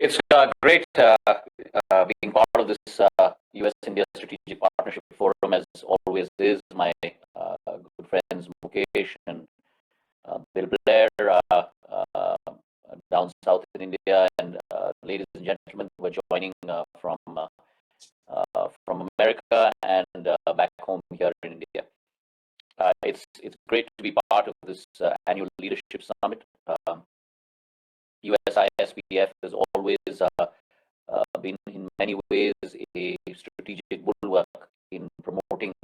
It's great being part of this U.S.-India Strategic Partnership Forum, as always is. My good friends Mukesh and Bill Blair down south in India, and ladies and gentlemen who are joining from America and back home here in India. It's great to be part of this annual leadership summit. USISPF has always been in many ways a strategic bulwark in promoting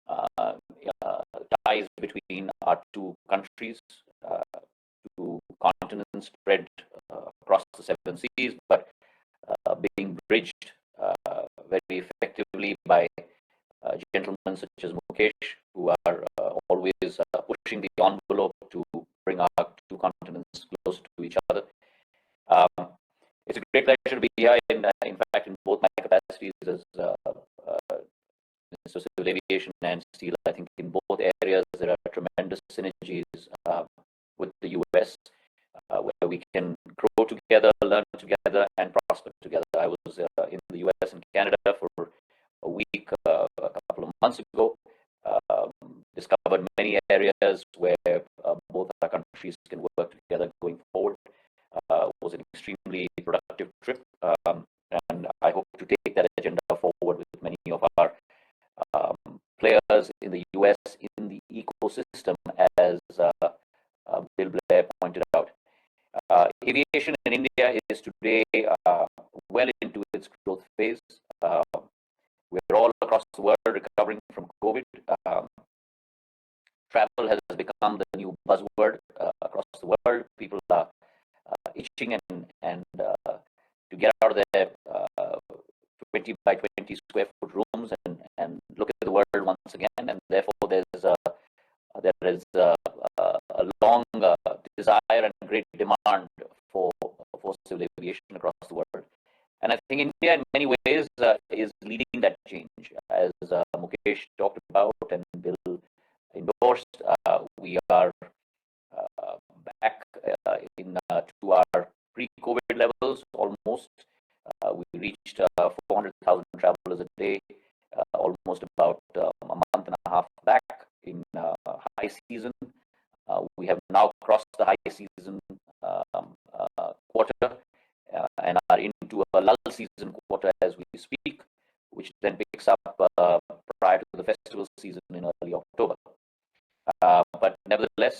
uh, ties between our two countries, two continents spread across the seven seas, but being bridged very effectively by gentlemen such as Mukesh, who are always pushing the envelope to bring our two continents close to each other. It's a great pleasure to be here. In fact, in both my capacities as Minister of Civil Aviation and Steel, I think in both areas there are tremendous synergies with the US, where we can grow together, learn together, and prosper together. I was in the US and Canada for a week a couple of months ago. Discovered many areas where both our countries can work together going forward. Was an extremely productive trip, and I hope to take that agenda forward with many of our players in the US in the ecosystem, as Bill Blair pointed out. Aviation in India is today well into its growth phase. We're all across the world recovering from COVID. Travel has become the new buzzword across the world. People are itching and to get out of their 20 by 20 square foot rooms and look at the world once again. And therefore, there is a long desire and great demand for civil aviation across the world. And I think India, in many ways, is leading that change, as Mukesh talked about and Bill endorsed. We are back to our pre-COVID levels almost. We reached 400,000 travelers a day, almost about a month and a half back in high season. We have now crossed the high season quarter and are into a lull season quarter as we speak, which then picks up prior to the festival season in early October. But nevertheless,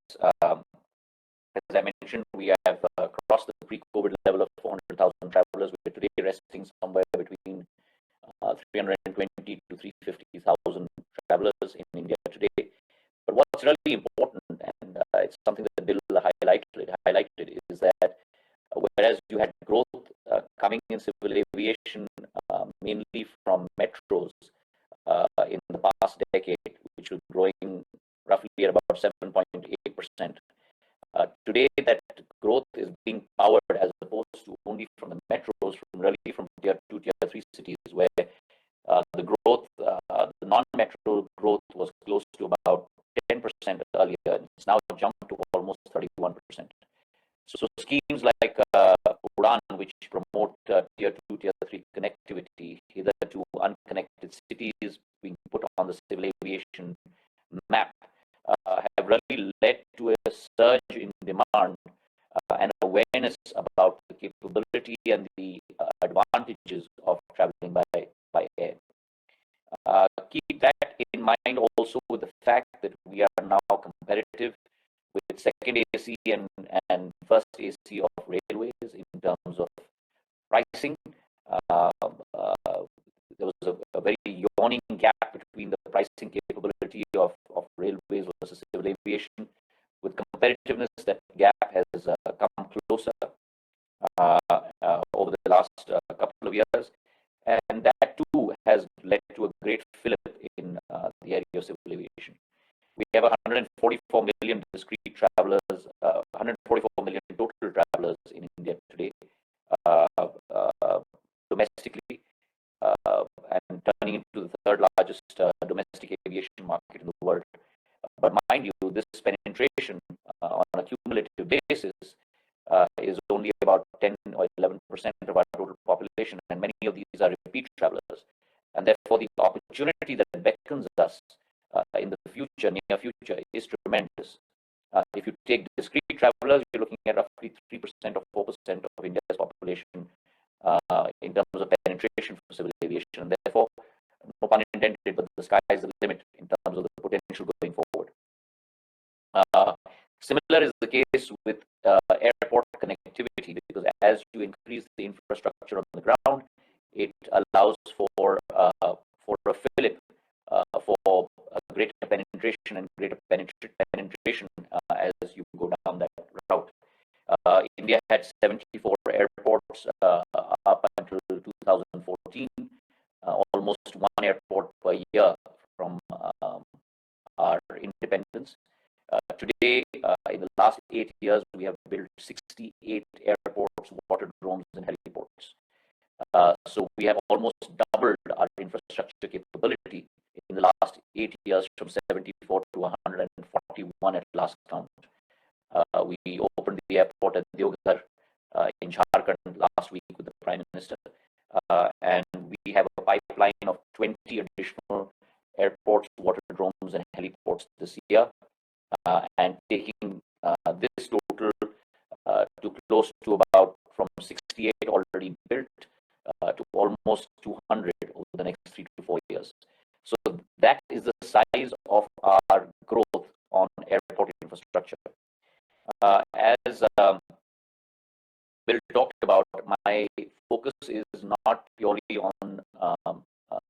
as I mentioned, we have crossed the pre-COVID level of 400,000 travelers. We're today resting somewhere between 320 to 350,000 travelers in India today. But what's really important, and it's something that Bill highlighted, is that whereas you had growth coming in civil aviation mainly from metros in the past decade, which was growing roughly at about 7.8%. Today, that growth is being powered, as opposed to only from the metros, from tier 2, tier 3 cities, where the growth, the non-metro growth was close to about 10% earlier. It's now jumped to almost 31%. So schemes like Udan, which promote tier 2, tier 3 connectivity, either to unconnected cities, being put on the civil aviation map, have really led to a surge in demand and awareness about the capability and the advantages of traveling by air. Keep that in mind also with the fact that we are now competitive with second AC and first AC of railways in terms of pricing. There was a very yawning gap between the pricing capability of railways versus civil aviation. With competitiveness, that gap has come closer over the last couple of years, and that too has led to a great fillip in the area of civil aviation. We have 144 million discrete travelers, 144 million total travelers in India today, domestically, and turning into the third largest domestic aviation market in the world. But mind you, this penetration on a cumulative basis is of our total population, and many of these are repeat travelers. And therefore, the opportunity that beckons us in the future, near future, is tremendous. If you take discrete travelers, you're looking at roughly 3% or 4% of India's population in terms of penetration for civil aviation. And therefore, no pun intended, but the sky is the limit in terms of the potential going forward. Similar is the case with airport connectivity, because as you increase the infrastructure on the ground, it allows for a fillip for greater penetration and greater penetration as you go down that route. India had 74 airports up until 2014, almost one airport per year from our independence. Today, in the last 8 years, we have built 68 airports, waterdromes, and heliports. So we have almost doubled our infrastructure capability in the last 8 years, from 74 to 141 at last count. We opened the airport at Deoghar in Jharkhand last week with the Prime Minister, and we have a pipeline of 20 additional airports, waterdromes, and heliports this year, and taking this total to close to about from 68 already built to almost 200 over the next 3 to 4 years. So that is the size of our growth on airport infrastructure. As Bill talked about, my focus is not purely on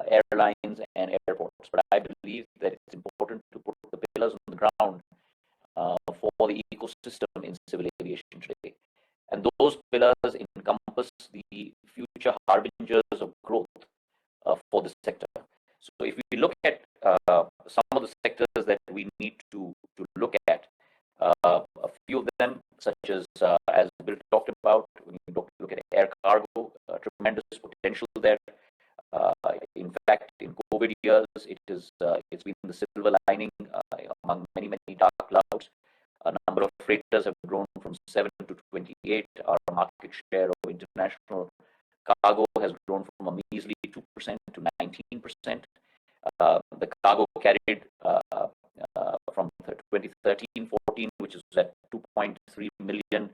airlines and airports, but I believe that it's important to put the pillars on the ground for the ecosystem in civil aviation today. And those pillars encompass the future harbingers of growth for the sector. So if we look at some of the sectors that we need to look at, a few of them, such as Bill talked about, when you look at air cargo, tremendous potential there. In fact, in COVID years, it's been the silver lining among many dark clouds. A number of freighters have grown from 7 to 28. Our market share of international cargo has grown from a measly 2% to 19%. The cargo carried from 2013-14, which is at 2.3 million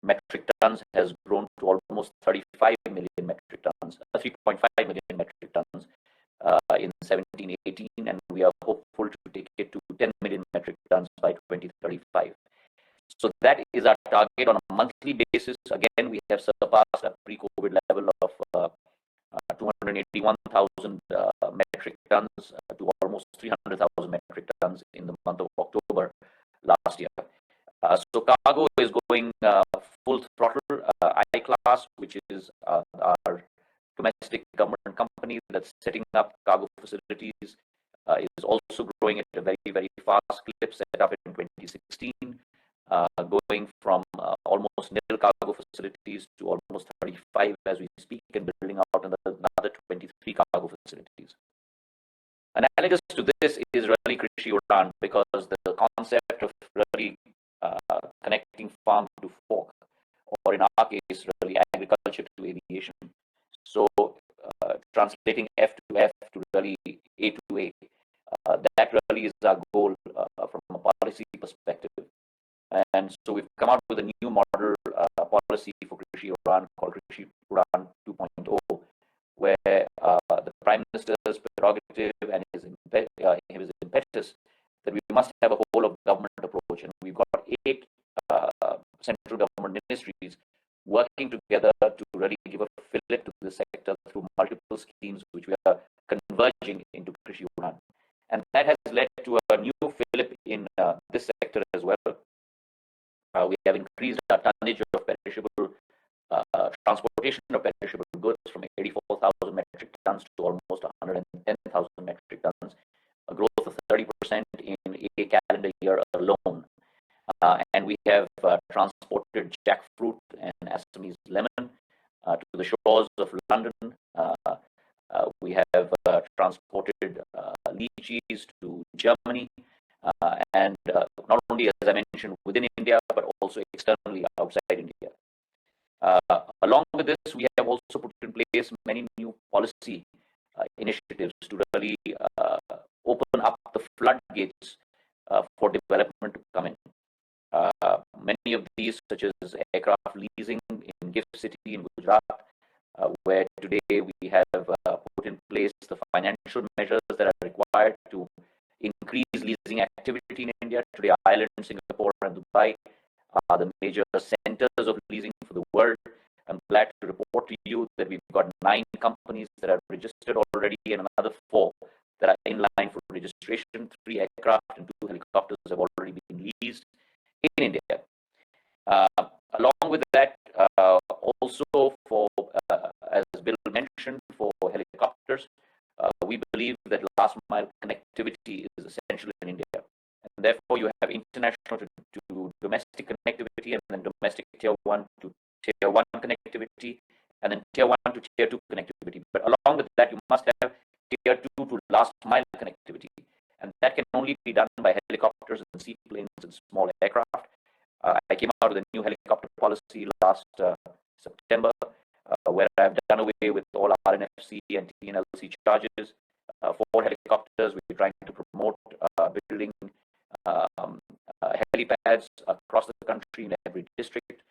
metric tons, has grown to almost 35 million metric tons, 3.5 million metric tons in 17-18, and we are hopeful to take it to 10 million metric tons by 2035. So that is our target on a monthly basis. Again, we have surpassed a pre-COVID level of 281,000 metric tons to almost 300,000 metric tons in the month of October last year. So cargo is going full throttle. I-Class, which is our domestic government company that's setting up cargo facilities, is also growing at a very fast clip, set up in 2016, going from almost nil cargo facilities to almost 35 as we speak, and building out another 23 cargo facilities. Analogous to this is really Krishi Udan, because the concept of really connecting farm to fork, or in our case, really agriculture to aviation. So translating F to F to really A to A. That really is our goal from a policy perspective. And so we've come out with a new model policy for Krishi Udan called Krishi Udan 2.0, where the Prime Minister's prerogative and his impetus that we must have a whole of government approach. And we've got 8 central government ministries working together to really give a fillip to the sector through multiple schemes which we are converging into Krishi Udan. And that has led to a new fillip in this sector as well. We have increased our tonnage of perishable transportation of perishable goods from 84,000 metric tons to almost 110,000 metric tons, a growth of 30% in a calendar year alone. And we have transported jackfruit and Assamese lemon to the shores of London. We have transported lychees to Germany, and not only, as I mentioned, within India, but also externally outside India. Along with this, we have also put in place many new policy initiatives to really open up the floodgates for development to come in. Many of these, such as aircraft leasing in GIFT City in Gujarat, where today we have put in place the financial measures that are required to increase leasing activity in India. Today, Ireland, Singapore, and Dubai are the major centers of leasing for the world. I'm glad to report to you that we've got 9 companies that are registered already and another 4 that are in line for registration. 3 aircraft and 2 helicopters have already been leased in India. Along with that, also for, as Bill mentioned, for helicopters, we believe that last mile connectivity is essential in India. And therefore, you have international to domestic connectivity, and then domestic tier 1 to tier 1 connectivity, and then tier 1 to tier 2 connectivity. But along with that, you must have tier 2 to last mile connectivity. And that can only be done by helicopters and seaplanes and small aircraft. I came out with a new helicopter policy last September, where I've done away with all RNFC and TNLC charges for helicopters. We're trying to promote building helipads across the country in every district,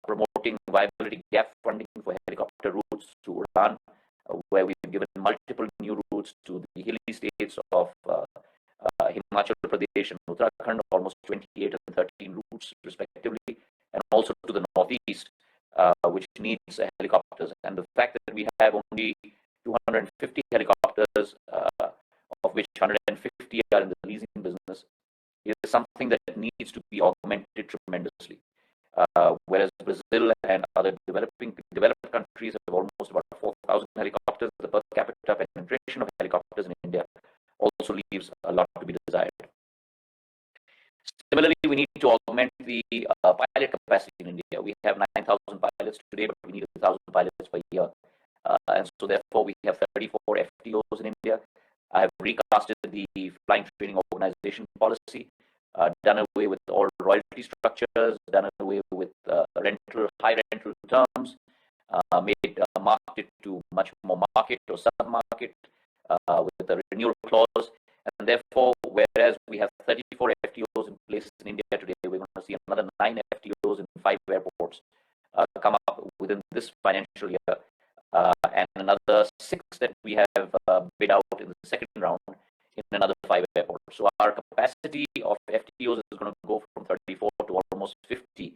promoting viability gap funding for helicopter routes to Udan, where we've given multiple new routes to the hilly states of Himachal Pradesh and Uttarakhand, almost 28 and 13 routes respectively, and also to the northeast, which needs helicopters. And the fact that we have only 250 helicopters, of which 150 are in the leasing business, is something that needs to be augmented tremendously. Whereas Brazil and other developed countries have almost about 4,000 helicopters, the per capita penetration of helicopters in India also leaves a lot to be desired. Similarly, we need to augment the pilot capacity in India. We have 9,000 pilots today, but we need 1,000 pilots per year. And so therefore, we have 34 FTOs in India. I have recasted the Flying Training Organization policy, done away with all royalty structures, done away with high rental terms, marked it to much more market or sub-market with a renewal clause. And therefore, whereas we have 34 FTOs in place in India today, we're going to see another 9 FTOs in 5 airports come up within this financial year, and another 6 that we have bid out in the second round in another 5 airports. So our capacity of FTOs is going to go from 34 to almost 50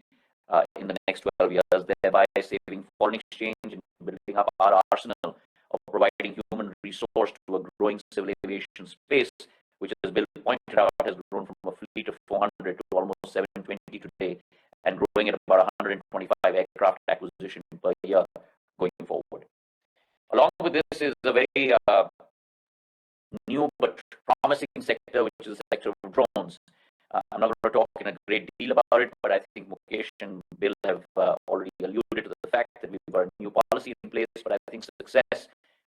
in the next 12 years, thereby saving foreign exchange and building up our arsenal of providing human resource to a growing civil aviation space, which, as Bill pointed out, has grown from a fleet of 400 to almost 720 today, and growing at about 125 aircraft acquisition per year going forward. Along with this is a very new but promising sector, which is the sector of drones. I'm not going to talk in a great deal about it, but I think Mukesh and Bill have already alluded to the fact that we've got a new policy in place. But I think success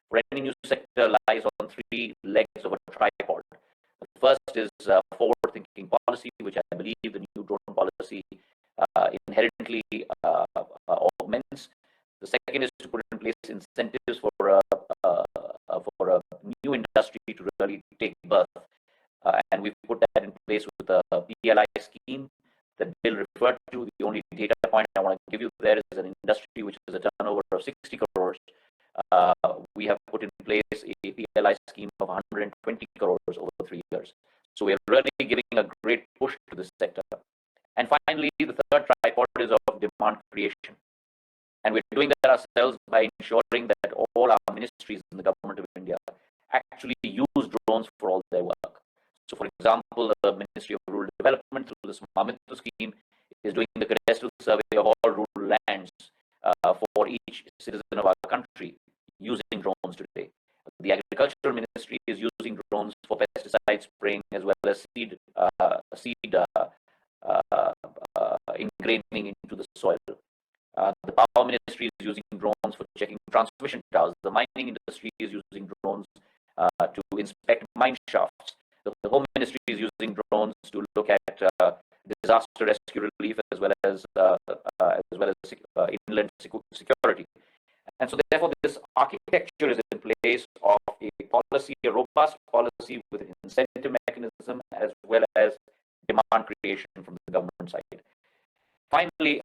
for any new sector lies on 3 legs of a tripod. The first is forward-thinking policy, which I believe the new drone policy inherently augments. The second is to put in place incentives for a new industry to really take birth. And we've put that in place with the PLI scheme that Bill referred to. The only data point I want to give you there is an industry which is a turnover of 60 crores. We have put in place a PLI scheme of 120 crores over 3 years. So we are really giving a great push to this sector. And finally, the third tripod is of demand creation. And we're doing that ourselves by ensuring that all our ministries in the government of India actually use drones for all their work. So, for example, the Ministry of Rural Development, through the Swamittva scheme, is doing the cadastral survey of all rural lands for each citizen of our country using drones today. The Agricultural Ministry is using drones for pesticide spraying as well as seed ingraining into the soil. The Power Ministry is using drones for checking transmission towers. The mining industry is using drones to inspect mine shafts. The Home Ministry is using drones to look at disaster rescue relief as well as inland security. And so therefore, this architecture is in place of a policy, a robust policy with an incentive mechanism as well as demand creation from the government side. Finally,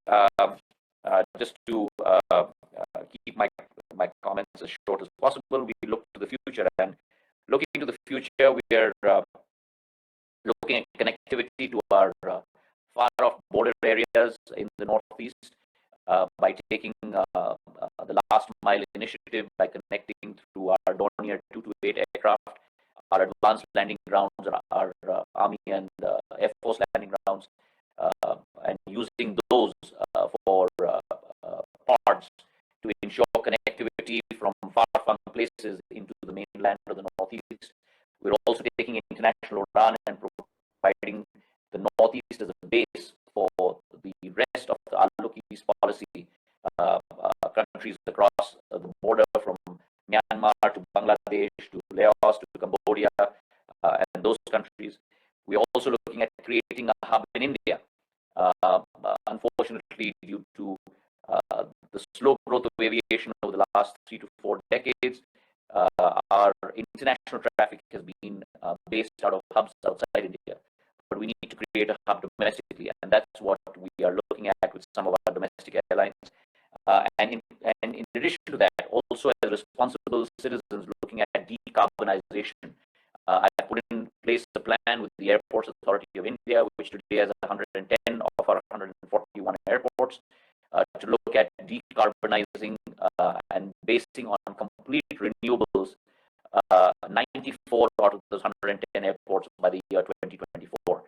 just to keep my comments as short as possible, we look to the future. And looking to the future, we are looking at connectivity to our far-off border areas in the Northeast by taking the last mile initiative, by connecting through our Dornier 228 aircraft, our advanced landing grounds, our Army and Air Force landing grounds, and using those for pods to ensure connectivity from far-flung places into the mainland of the Northeast. We're also taking international UDAN and providing the Northeast as a base for the rest of the Outlook East policy countries across the border from Myanmar to Bangladesh to Laos to Cambodia and those countries. We're also looking at creating a hub in India. Unfortunately, due to the slow growth of aviation over the last 3 to 4 decades, our international traffic has been based out of hubs outside India. But we need to create a hub domestically, and that's what we are looking at with some of our domestic airlines. And in addition to that, also as responsible citizens looking at decarbonization, I put in place a plan with the Airports Authority of India, which today has 110 of our 141 airports, to look at decarbonizing and basing on complete renewables 94 out of those 110 airports by the year 2024.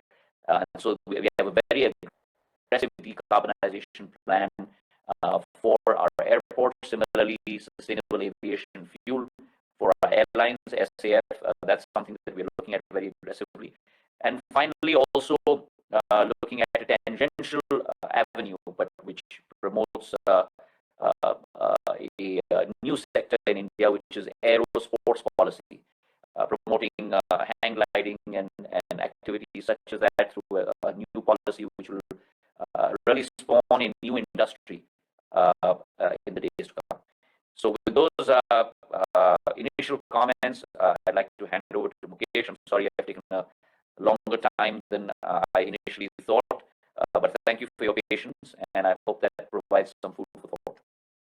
And so we have a very aggressive decarbonization plan for our airports. Similarly, sustainable aviation fuel for our airlines, SAF, that's something that we're looking at very aggressively. And finally, also looking at a tangential avenue, but which promotes a new sector in India, which is aerosports policy, promoting hang gliding and activities such as that through a new policy which will really spawn a new industry in the days to come. So with those initial comments, I'd like to hand over to Mukesh. I'm sorry I've taken a longer time than I initially thought, but thank you for your patience, and I hope that provides some food